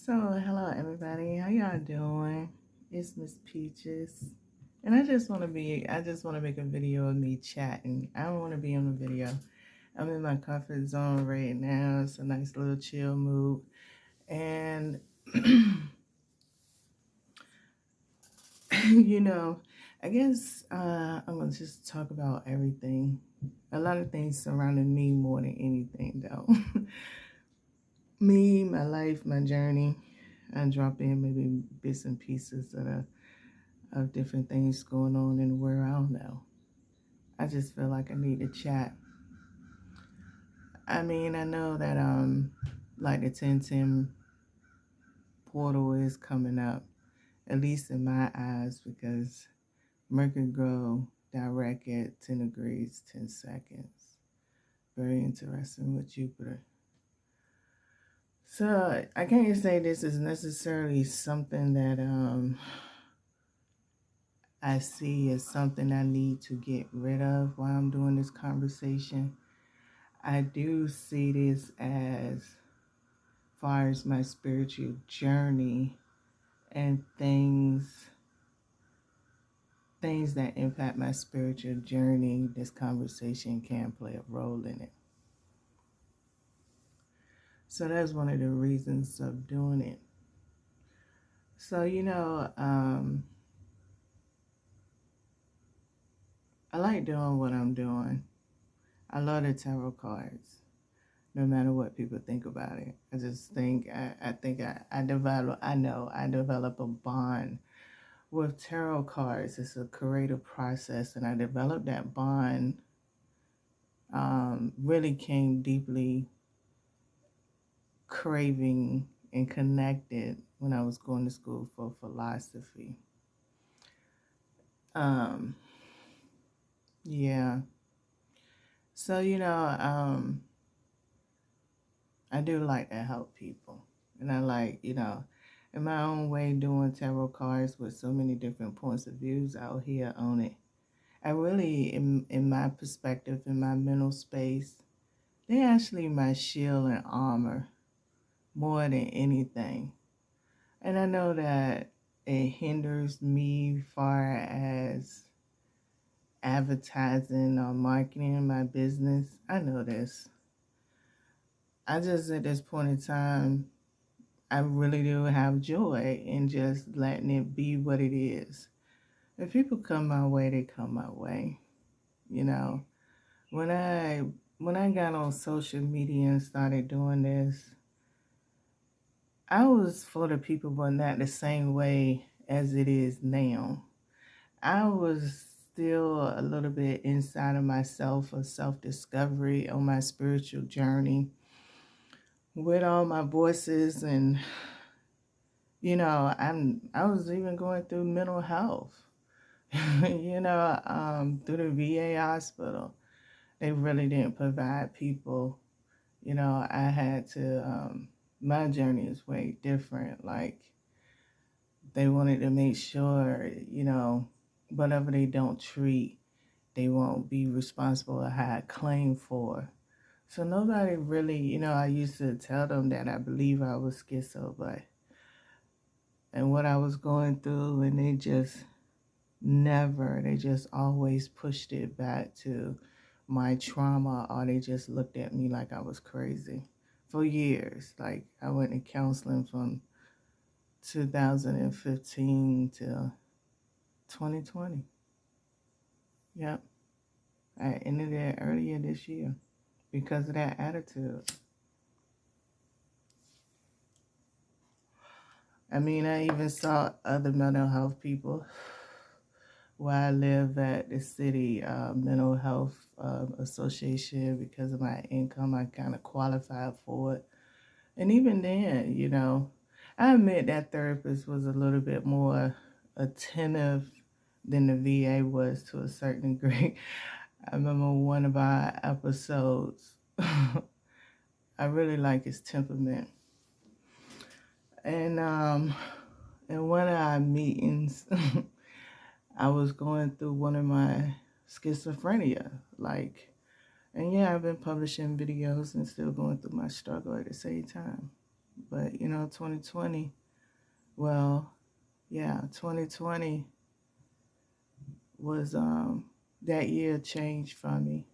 So, hello everybody. How y'all doing? It's Miss Peaches. And I just want to make a video of me chatting. I don't want to be on the video. I'm in my comfort zone right now. It's a nice little chill mood. And, you know, I guess I'm going to just talk about everything. A lot of things surrounding me more than anything, though. Me, my life, my journey. I drop in maybe bits and pieces of different things going on in the world. I don't know. I just feel like I need to chat. I mean, I know that like the 1010 portal is coming up, at least in my eyes, because Mercury go direct at 10 degrees 10 seconds. Very interesting with Jupiter. So I can't say this is necessarily something that I see as something I need to get rid of while I'm doing this conversation. I do see this as far as my spiritual journey and things that impact my spiritual journey. This conversation can play a role in it. So that's one of the reasons of doing it. So I like doing what I'm doing. I love the tarot cards. No matter what people think about it, I just think I develop a bond with tarot cards. It's a creative process, and I developed that bond. Really came deeply craving and connected when I was going to school for philosophy. Um, yeah. So I do like to help people, and I like in my own way doing tarot cards with so many different points of views out here on it. I really, in my perspective, in my mental space, they actually my shield and armor more than anything. And I know that it hinders me far as advertising or marketing my business. I know this. I just, at this point in time, I really do have joy in just letting it be what it is. If people come my way, they come my way. You know, when I got on social media and started doing this, I was for the people, but not the same way as it is now. I was still a little bit inside of myself, a self-discovery on my spiritual journey with all my voices, and I was even going through mental health. Through the VA hospital, they really didn't provide people. I had to. My journey is way different. Like, they wanted to make sure, whatever they don't treat, they won't be responsible or have claim for. So nobody really, I used to tell them that I believe I was schizo, and what I was going through, and they just always pushed it back to my trauma, or they just looked at me like I was crazy for years. Like, I went to counseling from 2015 to 2020. Yep. I ended it earlier this year because of that attitude. I mean, I even saw other mental health people where I live at the city mental health association. Because of my income, I kind of qualified for it. And even then, I admit that therapist was a little bit more attentive than the VA was to a certain degree. I remember one of our episodes. I really like his temperament. And in one of our meetings, I was going through one of my schizophrenia. And yeah, I've been publishing videos and still going through my struggle at the same time. But 2020, well, yeah, 2020 was that year changed for me.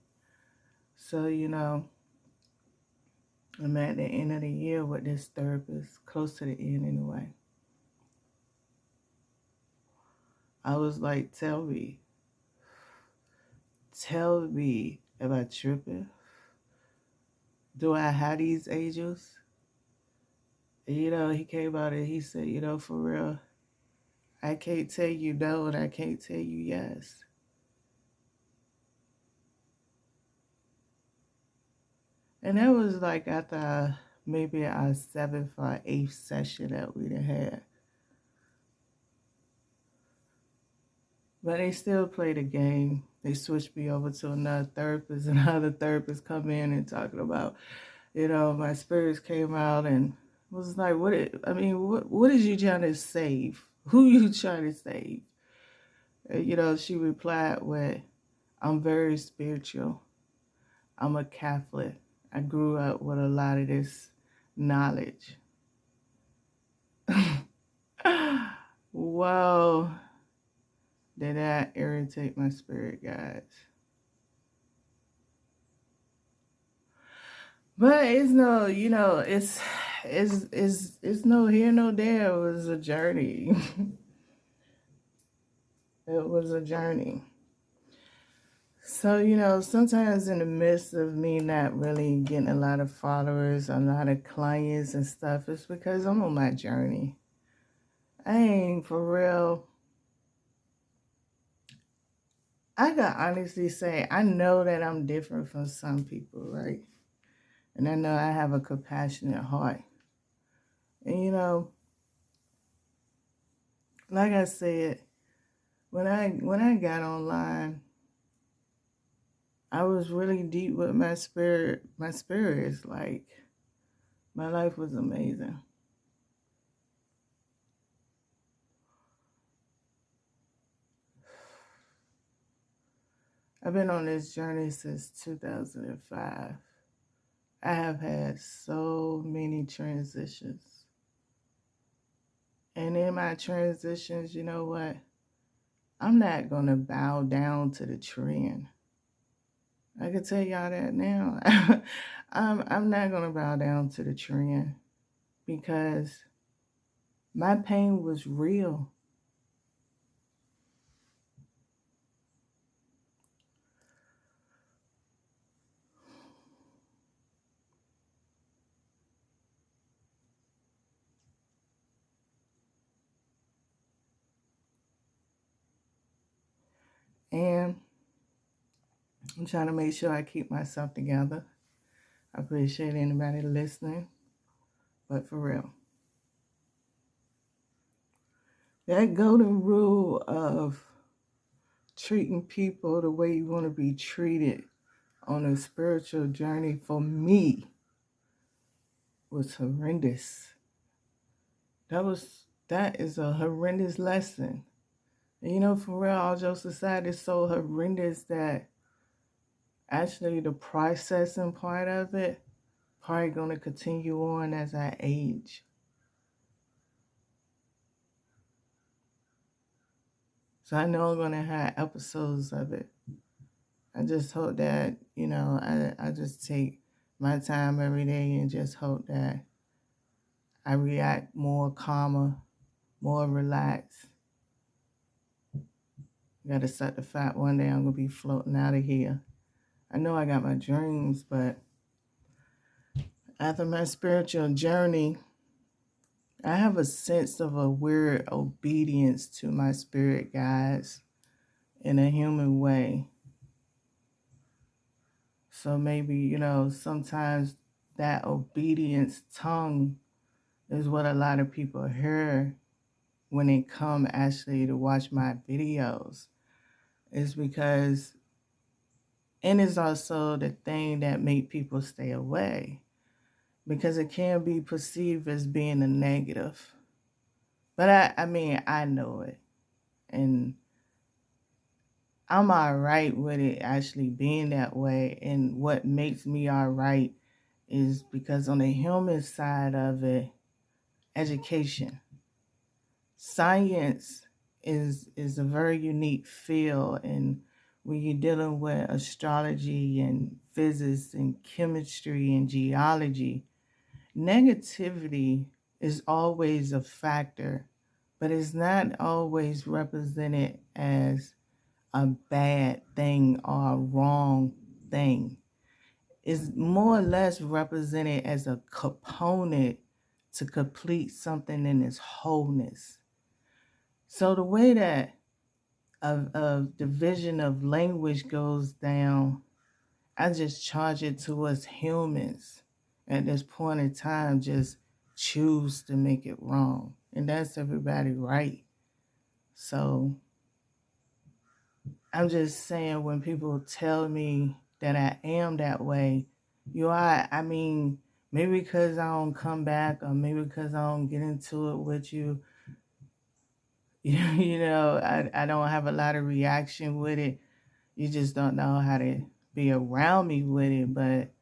So, I'm at the end of the year with this therapist, close to the end anyway. I was like, tell me, am I tripping? Do I have these angels? And, he came out and he said, for real, I can't tell you no and I can't tell you yes. And that was like after maybe our seventh or eighth session that we had. But they still played a game. They switched me over to another therapist, and another therapist come in and talking about, my spirits came out and was like, what is you trying to save? Who you trying to save? And, she replied with, I'm very spiritual. I'm a Catholic. I grew up with a lot of this knowledge. Whoa, did that irritate my spirit guides? But it's no, it's no here, no there. It was a journey. It was a journey. So, sometimes in the midst of me not really getting a lot of followers, a lot of clients and stuff, it's because I'm on my journey. I ain't for real. I can honestly say I know that I'm different from some people, right? And I know I have a compassionate heart. And like I said, when I got online, I was really deep with my spirit. My spirit is like my life was amazing. I've been on this journey since 2005. I have had so many transitions. And in my transitions, you know what? I'm not going to bow down to the trend. I can tell y'all that now. I'm not going to bow down to the trend because my pain was real. And I'm trying to make sure I keep myself together. I appreciate anybody listening, but for real. That golden rule of treating people the way you want to be treated on a spiritual journey for me was horrendous. That is a horrendous lesson. And for real, all jokes aside, it's so horrendous that actually the processing part of it probably gonna continue on as I age. So I know I'm gonna have episodes of it. I just hope that, I just take my time every day and just hope that I react more calmer, more relaxed. Gotta set the fact one day I'm gonna be floating out of here. I know I got my dreams, but after my spiritual journey, I have a sense of a weird obedience to my spirit guides in a human way. So maybe, sometimes that obedience tongue is what a lot of people hear when they come actually to watch my videos. Is because, and it's also the thing that make people stay away because it can be perceived as being a negative. But I know it. And I'm all right with it actually being that way. And what makes me all right is because on the human side of it, education, science is a very unique field, and when you're dealing with astrology and physics and chemistry and geology, negativity is always a factor, but it's not always represented as a bad thing or a wrong thing. It's more or less represented as a component to complete something in its wholeness. So the way that a division of language goes down, I just charge it to us humans at this point in time, just choose to make it wrong. And that's everybody right. So I'm just saying, when people tell me that I am that way, I mean, maybe because I don't come back, or maybe because I don't get into it with you, I don't have a lot of reaction with it. You just don't know how to be around me with it, but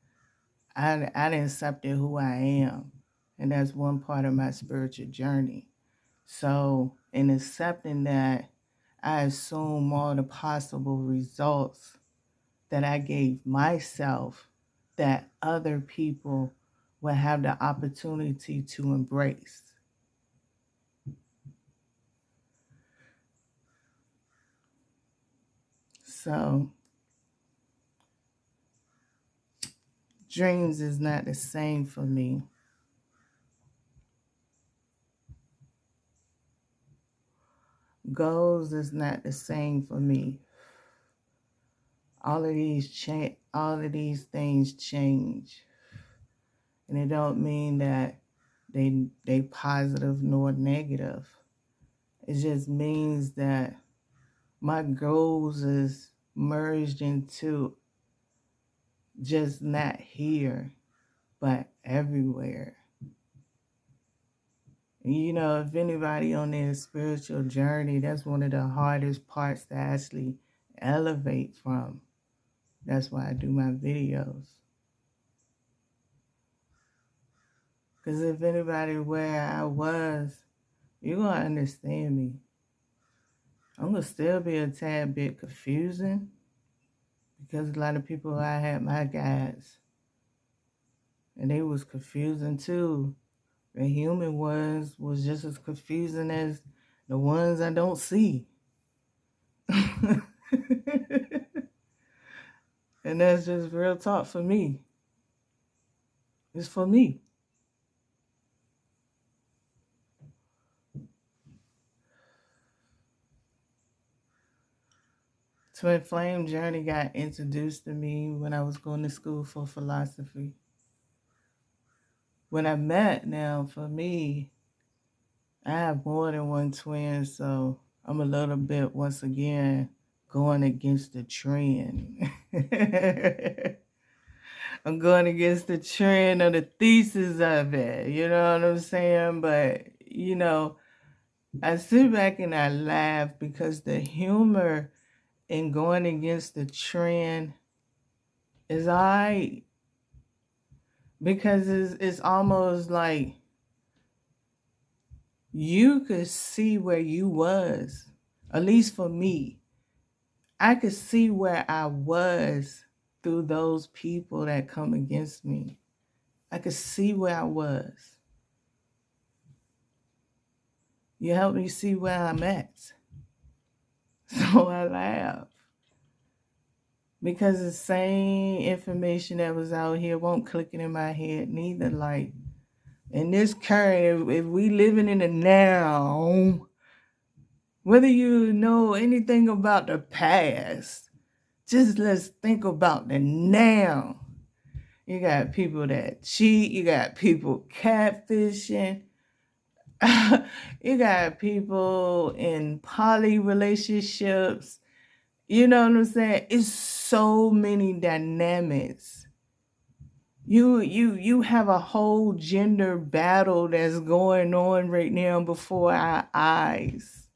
I didn't accept who I am. And that's one part of my spiritual journey. So in accepting that, I assume all the possible results that I gave myself that other people will have the opportunity to embrace. So dreams is not the same for me. Goals is not the same for me. All of these things change. And it don't mean that they positive nor negative. It just means that my goals is merged into just not here, but everywhere. And if anybody on their spiritual journey, that's one of the hardest parts to actually elevate from. That's why I do my videos. Because if anybody where I was, you're going to understand me. I'm going to still be a tad bit confusing, because a lot of people, I had my guides, and they was confusing too. The human ones was just as confusing as the ones I don't see. And that's just real talk for me. It's for me. Twin Flame journey got introduced to me when I was going to school for philosophy. When I met, now for me, I have more than one twin, so I'm a little bit, once again, going against the trend. I'm going against the trend of the thesis of it. You know what I'm saying? But, I sit back and I laugh, because the humor in going against the trend is all right. Because it's almost like you could see where you was. At least for me, I could see where I was through those people that come against me. I could see where I was. You help me see where I'm at. So I laugh. Because the same information that was out here won't click it in my head neither. Like, in this current, if we living in the now, whether you know anything about the past, just let's think about the now. You got people that cheat. You got people catfishing. You got people in poly relationships. You know what I'm saying? It's so many dynamics. You have a whole gender battle that's going on right now before our eyes.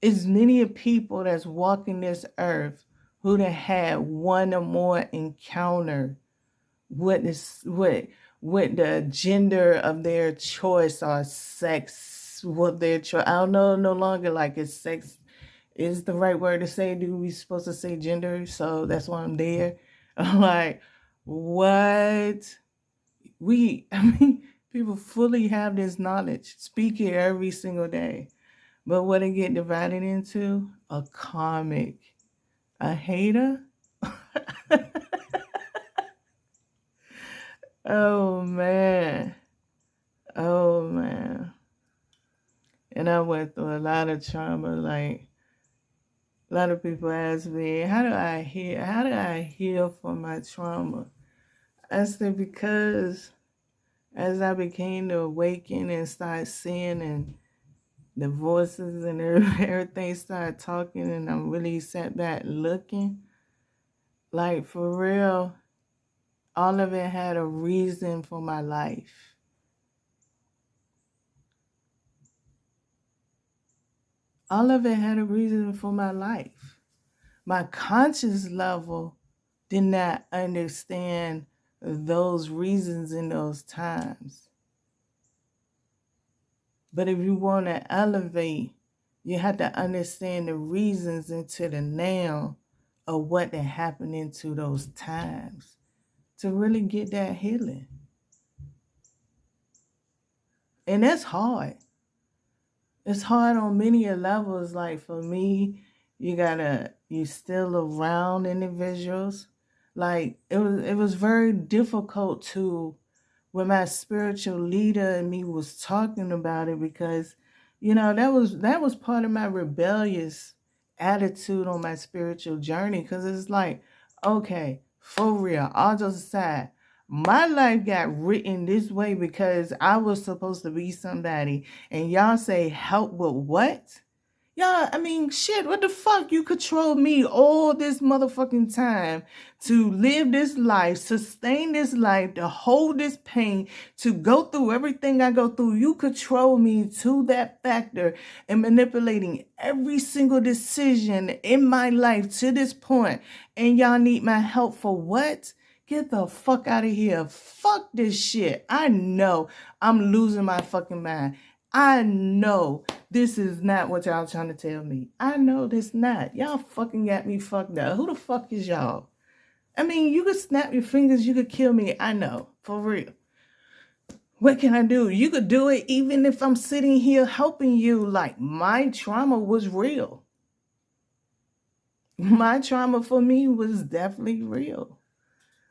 It's many people that's walking this earth who done had one or more encounter with the gender of their choice or sex, what their choice. I don't know no longer like it's sex is the right word to say. Do we supposed to say gender? So that's why I'm there. I'm like, what? People fully have this knowledge, speak it every single day. But what it get divided into? A comic, a hater. Oh man. Oh man. And I went through a lot of trauma. Like a lot of people ask me, how do I heal from my trauma? I said because as I became to awaken and start seeing and the voices and everything started talking and I'm really sat back looking, like for real, all of it had a reason for my life. All of it had a reason for my life. My conscious level did not understand those reasons in those times. But if you want to elevate, you have to understand the reasons into the now of what had happened into those times to really get that healing. And that's hard. It's hard on many levels. Like for me, you still around individuals. Like it was very difficult to when my spiritual leader and me was talking about it because, that was part of my rebellious attitude on my spiritual journey. Because it's like, okay, for real, all jokes aside, my life got written this way because I was supposed to be somebody, and y'all say help with what? Yeah, shit, what the fuck? You control me all this motherfucking time to live this life, sustain this life, to hold this pain, to go through everything I go through. You control me to that factor and manipulating every single decision in my life to this point. And y'all need my help for what? Get the fuck out of here. Fuck this shit. I know I'm losing my fucking mind. I know this is not what y'all trying to tell me. I know this not. Y'all fucking got me fucked up. Who the fuck is y'all? You could snap your fingers, you could kill me. I know, for real. What can I do? You could do it even if I'm sitting here helping you. Like, my trauma was real. My trauma for me was definitely real.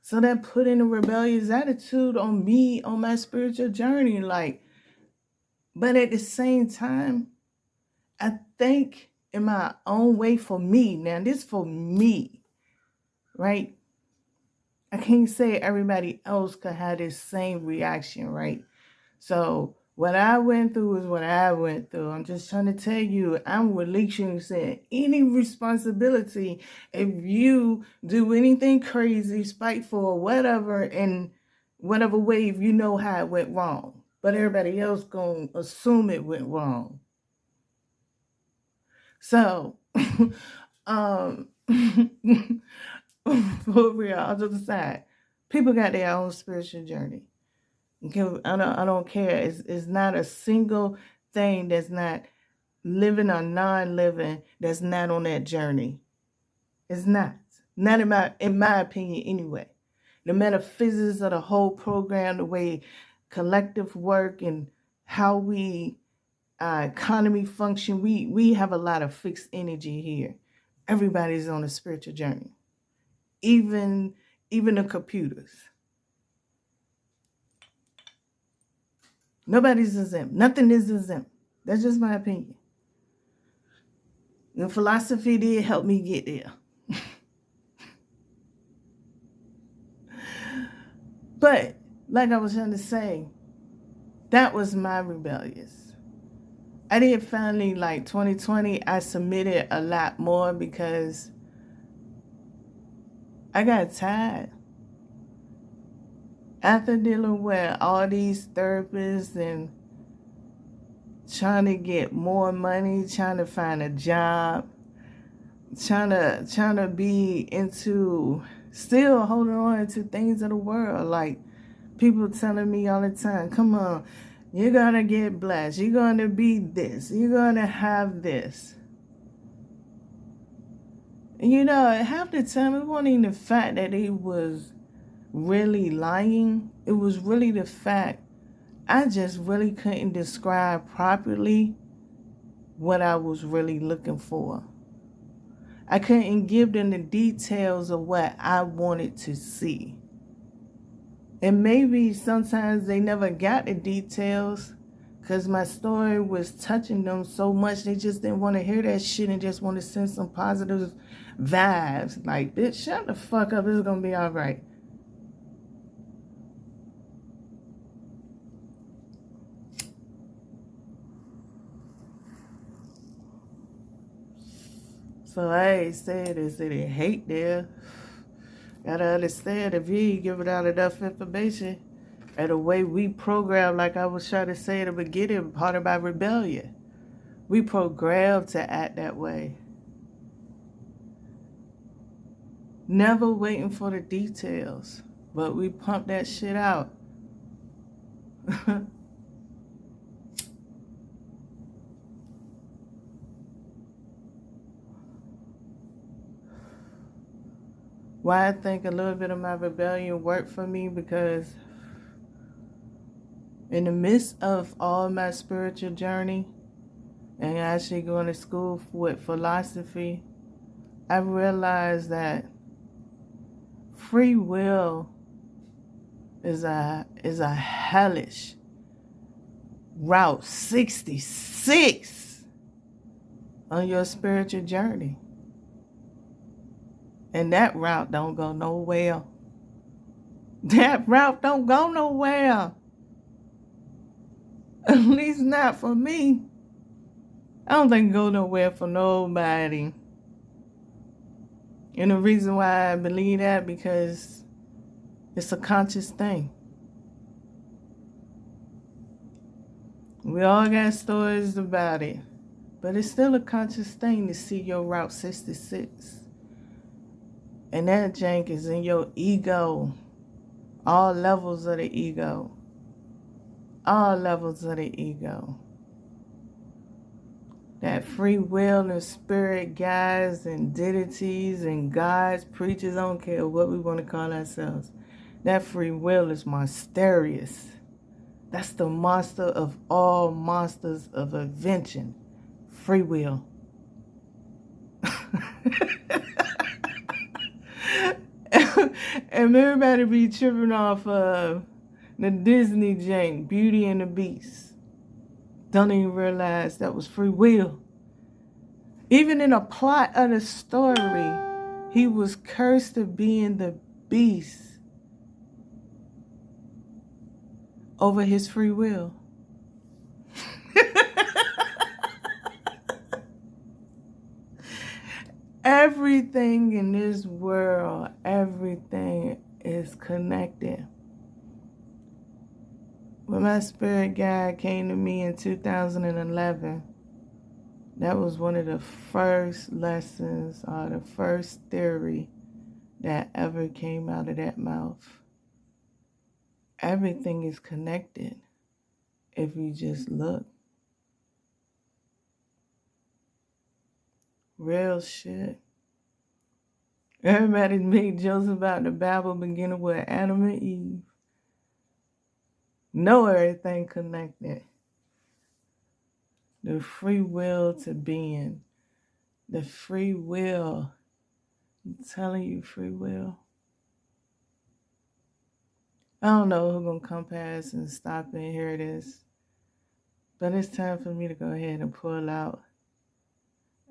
So that put in a rebellious attitude on me on my spiritual journey. But at the same time, I think in my own way for me, now this for me, right? I can't say everybody else could have this same reaction, right? So what I went through is what I went through. I'm just trying to tell you, I'm releasing any responsibility if you do anything crazy, spiteful, or whatever, in whatever way, if you know how it went wrong. But everybody else gonna assume it went wrong. So, for real, I'll just decide. People got their own spiritual journey. Okay, I don't care. It's not a single thing that's not living or non-living that's not on that journey. It's not. Not in my opinion anyway. The metaphysics of the whole program, the way collective work and how we economy function, we have a lot of fixed energy here. Everybody's on a spiritual journey. Even the computers. Nobody's exempt. Nothing is exempt. That's just my opinion. And philosophy did help me get there. But, like I was trying to say, that was my rebellious. I did finally, 2020, I submitted a lot more because I got tired. After dealing with all these therapists and trying to get more money, trying to find a job, trying to be into, still holding on to things of the world. Like people telling me all the time, come on, you're gonna get blessed, you're gonna be this, you're gonna have this. And half the time it wasn't even the fact that he was really lying. It was really the fact I just really couldn't describe properly what I was really looking for. I couldn't give them the details of what I wanted to see. And maybe sometimes they never got the details because my story was touching them so much they just didn't want to hear that shit and just want to send some positive vibes. Like, bitch, shut the fuck up. It's going to be all right. So I ain't saying this that it hate there. Gotta understand, if you ain't giving out enough information and the way we program, like I was trying to say in the beginning, part of my rebellion, we programmed to act that way. Never waiting for the details, but we pump that shit out. Why I think a little bit of my rebellion worked for me, because in the midst of all my spiritual journey and actually going to school with philosophy, I realized that free will is a hellish Route 66 on your spiritual journey. And that route don't go nowhere. That route don't go nowhere. At least not for me. I don't think it go nowhere for nobody. And the reason why I believe that, because it's a conscious thing. We all got stories about it, but it's still a conscious thing to see your Route 66. And that jank is in your ego. All levels of the ego. All levels of the ego. That free will and spirit guides and deities and gods, preachers, I don't care what we want to call ourselves. That free will is mysterious. That's the monster of all monsters of invention. Free will. And everybody be tripping off of the Disney jank, Beauty and the Beast. Don't even realize that was free will. Even in a plot of the story, he was cursed to being the beast over his free will. Everything in this world, everything is connected. When my spirit guide came to me in 2011, that was one of the first lessons or the first theory that ever came out of that mouth. Everything is connected if you just look. Real shit. Everybody made jokes about the Bible beginning with Adam and Eve. Know everything connected. The free will to being. The free will. I'm telling you, free will. I don't know who's going to come past and stop and hear this. But it's time for me to go ahead and pull out.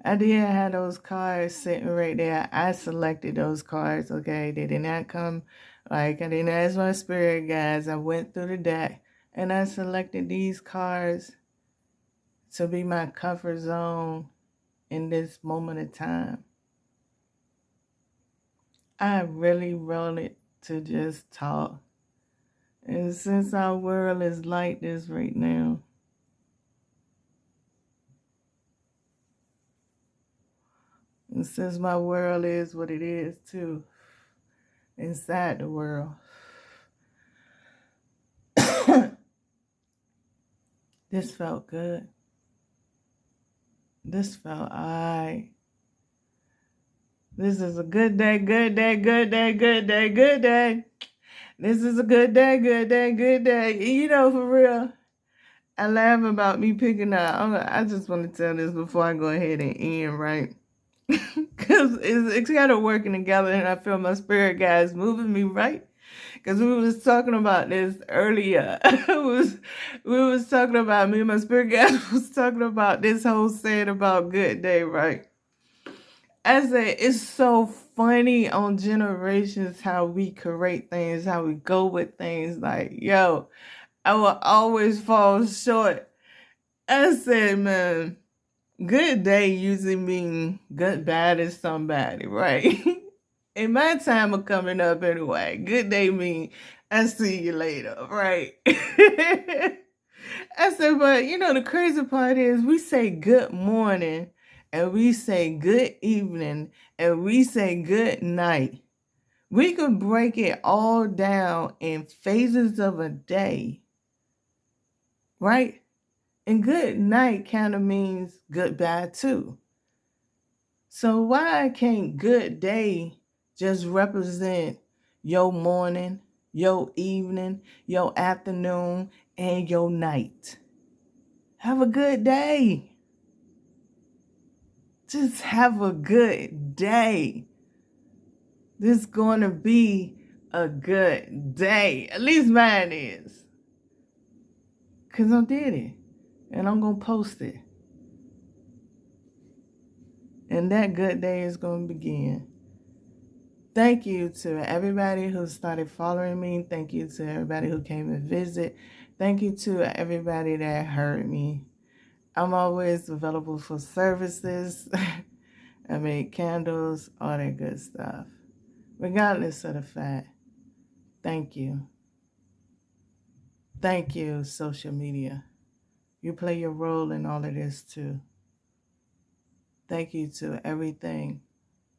I did have those cards sitting right there. I selected those cards, okay? They did not come, I didn't ask my spirit guides. I went through the deck and I selected these cards to be my comfort zone in this moment of time. I really wanted to just talk. And since our world is like this right now, And since my world is what it is, too, inside the world, this felt good. This felt alright. This is a good day, good day, good day, good day, good day. This is a good day, good day, good day. You know, for real, I laugh about me picking up. I just want to tell this before I go ahead and end, right? Because it's kind of working together, and I feel my spirit guides moving me, right? Because we was talking about this earlier. we was talking about, me and my spirit guides was talking about this whole saying about good day, right? I say it's so funny on generations how we create things, how we go with things. Like, yo, I will always fall short. I said, man, good day usually mean goodbye to somebody, right? In my time of coming up anyway, good day mean I see you later, right? I said, but you know, the crazy part is we say good morning and we say good evening and we say good night. We could break it all down in phases of a day, right? And good night kind of means goodbye too. So why can't good day just represent your morning, your evening, your afternoon, and your night? Have a good day. Just have a good day. This is going to be a good day. At least mine is. Because I did it. And I'm going to post it. And that good day is going to begin. Thank you to everybody who started following me. Thank you to everybody who came and visit. Thank you to everybody that heard me. I'm always available for services. I make candles, all that good stuff. Regardless of the fact, thank you. Thank you, social media. You play your role in all of this too. Thank you to everything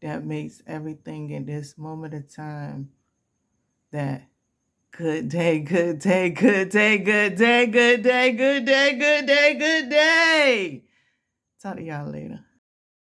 that makes everything in this moment of time that good day, good day, good day, good day, good day, good day, good day, good day. Talk to y'all later.